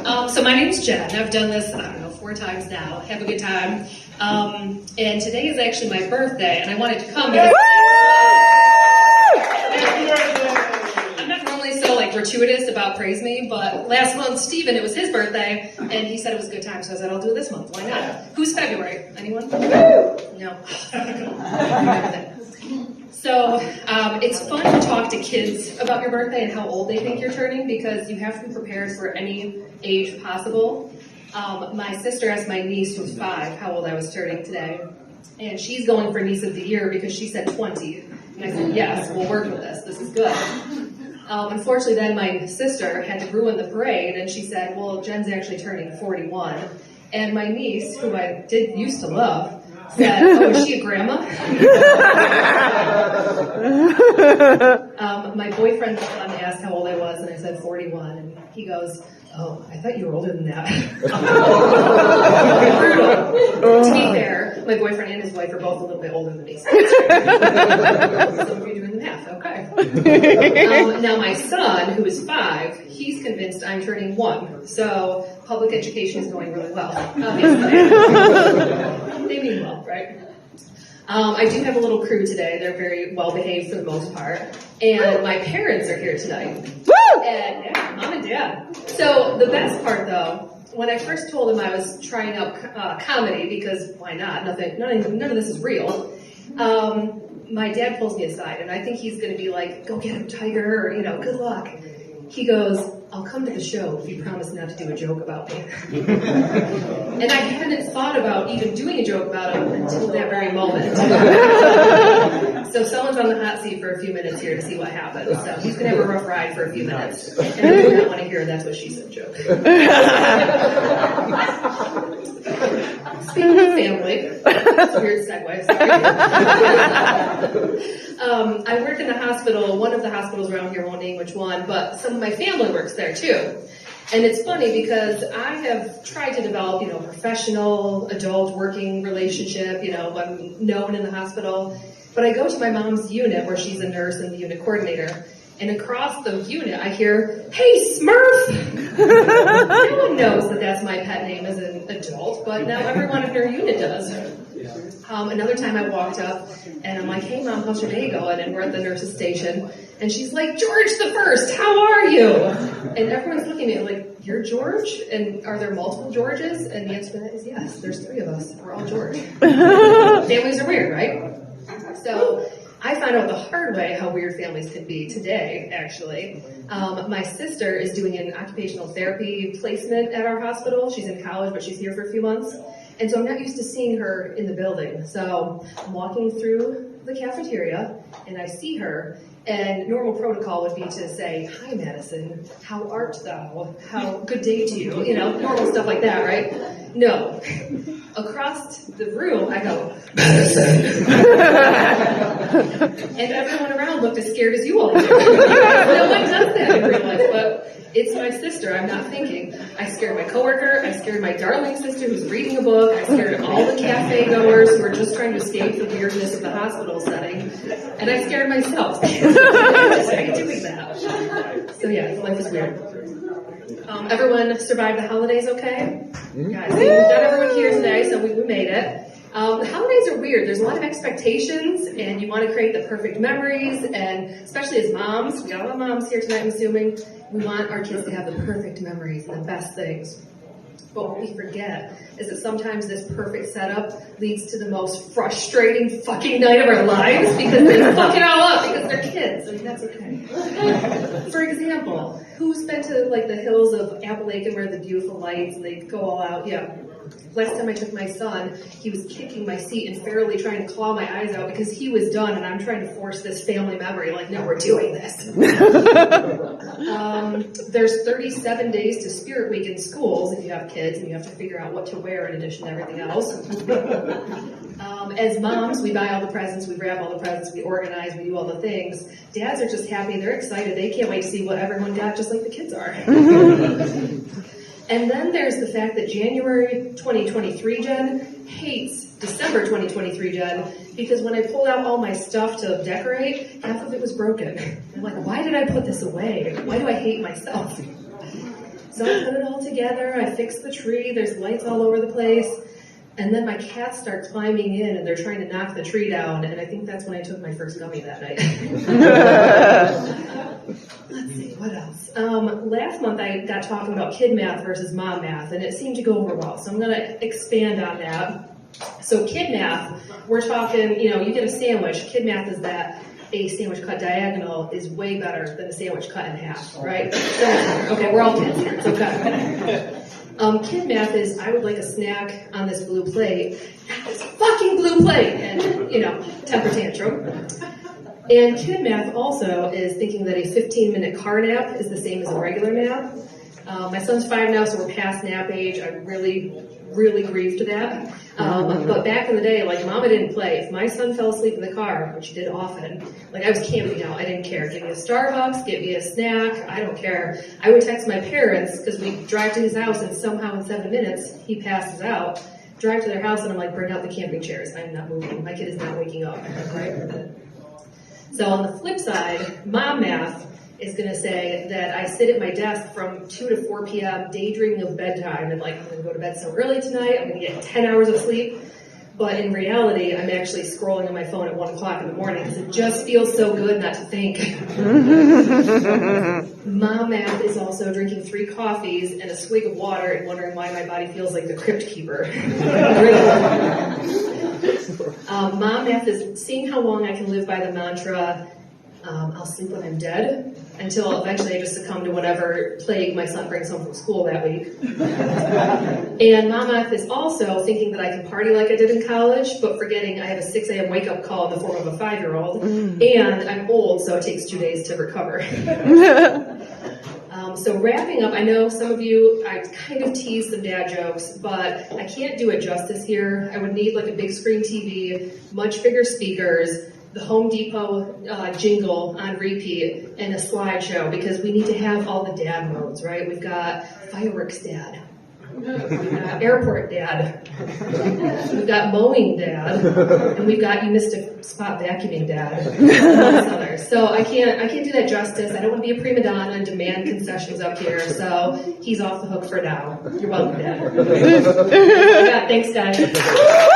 So my name's Jen. I've done this, 4 times now. Have a good time. And today is actually my birthday, and I wanted to come because I'm not normally so gratuitous about praise me, but last month, Steven, it was his birthday, and he said it was a good time, so I said, I'll do it this month. Why not? Who's February? Anyone? No. So it's fun to talk to kids about your birthday and how old they think you're turning, because you have to be prepared for any age possible. My sister asked my niece, who's 5, how old I was turning today, and she's going for Niece of the Year because she said 20. And I said, yes, we'll work with this. This is good. Unfortunately, then my sister had to ruin the parade, and she said, well, Jen's actually turning 41. And my niece, who I did used to love, said, oh, is she a grandma? My boyfriend's son asked how old I was, and I said 41, and he goes, oh, I thought you were older than that. Brutal. To be fair, my boyfriend and his wife are both a little bit older than me. So some of you doing the math, okay. Now my son, who is 5, he's convinced I'm turning 1. So public education is going really well, obviously. They mean well, right? I do have a little crew today. They're very well behaved for the most part. And my parents are here tonight. And yeah, Mom and Dad. So the best part though, when I first told them I was trying out comedy, because why not? None of this is real. My dad pulls me aside, and I think he's going to be like, go get him, Tiger, or, good luck. He goes, I'll come to the show if you promise not to do a joke about me. And I hadn't thought about even doing a joke about him until that very moment. So someone's on the hot seat for a few minutes here to see what happens. So he's going to have a rough ride for a few minutes. And I do not want to hear that's what she said joke. Speaking of family, that's a weird segue, sorry. I work in the hospital, one of the hospitals around here, won't name which one, but some of my family works there too. And it's funny because I have tried to develop, professional, adult working relationship, I'm known in the hospital. But I go to my mom's unit where she's a nurse and the unit coordinator. And across the unit, I hear, hey, Smurf! No one knows that that's my pet name as an adult, but now everyone in her unit does. Another time I walked up, and I'm like, hey, Mom, how's your day going? And we're at the nurse's station. And she's like, George the First, how are you? And everyone's looking at me like, you're George? And are there multiple Georges? And the answer to that is yes, there's 3 of us. We're all George. Families are weird, right? So I found out the hard way how weird families can be today, actually. My sister is doing an occupational therapy placement at our hospital. She's in college, but she's here for a few months. And so I'm not used to seeing her in the building. So I'm walking through the cafeteria, and I see her, and normal protocol would be to say, hi, Madison, how art thou? How good day to you? Normal stuff like that, right? No. Across the room, I go, Madison. And everyone around looked as scared as you all do. No one does that in real life, but it's my sister. I'm not thinking. I scared my coworker. I scared my darling sister who's reading a book. I scared all the cafe goers who are just trying to escape the weirdness of the hospital setting. And I scared myself. Just doing that. So yeah, life is weird. Everyone survived the holidays okay? Guys, not everyone here today, so we made it. The holidays are weird. There's a lot of expectations, and you want to create the perfect memories, and especially as moms, we all have moms here tonight, I'm assuming, we want our kids to have the perfect memories and the best things. But what we forget is that sometimes this perfect setup leads to the most frustrating fucking night of our lives because they fuck it all up because they're kids, and that's okay. For example, who's been to the hills of Appalachian where the beautiful lights and they go all out? Yeah. Last time I took my son, he was kicking my seat and fairly trying to claw my eyes out because he was done, and I'm trying to force this family memory. No, we're doing this. There's 37 days to Spirit Week in schools if you have kids, and you have to figure out what to wear in addition to everything else. As moms, we buy all the presents, we wrap all the presents, we organize, we do all the things. Dads are just happy, they're excited, they can't wait to see what everyone got, just like the kids are. And then there's the fact that January 2023 Jen hates December 2023 Jen because when I pulled out all my stuff to decorate, half of it was broken. I'm like, why did I put this away? Why do I hate myself? So I put it all together, I fix the tree, there's lights all over the place, and then my cats start climbing in and they're trying to knock the tree down, and I think that's when I took my first gummy that night. Let's see, what else? Last month I got talking about kid math versus mom math, and it seemed to go over well, so I'm going to expand on that. So kid math, we're talking, you get a sandwich. Kid math is that a sandwich cut diagonal is way better than a sandwich cut in half, right? So, okay, we're all kids here, it's okay. Kid math is, I would like a snack on this blue plate, not this fucking blue plate, and, temper tantrum. And kid math also is thinking that a 15-minute car nap is the same as a regular nap. My son's 5 now, so we're past nap age. I really grieved that. But back in the day, Mama didn't play. If my son fell asleep in the car, which he did often, I was camping out, I didn't care. Give me a Starbucks, give me a snack, I don't care. I would text my parents, because we drive to his house, and somehow in 7 minutes, he passes out. Drive to their house, and I'm like, bring out the camping chairs. I'm not moving. My kid is not waking up. Right? So on the flip side, mom math is going to say that I sit at my desk from 2 to 4 p.m. daydreaming of bedtime and I'm going to go to bed so early tonight, I'm going to get 10 hours of sleep. But in reality, I'm actually scrolling on my phone at 1 o'clock in the morning because it just feels so good not to think. Mom math is also drinking 3 coffees and a swig of water and wondering why my body feels like the crypt keeper. Mom math is seeing how long I can live by the mantra, I'll sleep when I'm dead, until eventually I just succumb to whatever plague my son brings home from school that week. And mom math is also thinking that I can party like I did in college, but forgetting I have a 6 a.m. wake-up call in the form of a 5-year-old, and I'm old, so it takes 2 days to recover. So wrapping up, I know some of you, I kind of teased some dad jokes, but I can't do it justice here. I would need a big screen TV, much bigger speakers, the Home Depot jingle on repeat, and a slideshow, because we need to have all the dad modes, right? We've got fireworks dad. We've got airport dad. We've got mowing dad. And we've got you missed a spot vacuuming dad. Amongst others. So I can't do that justice. I don't want to be a prima donna and demand concessions up here. So he's off the hook for now. You're welcome, Dad. Yeah, thanks, guys.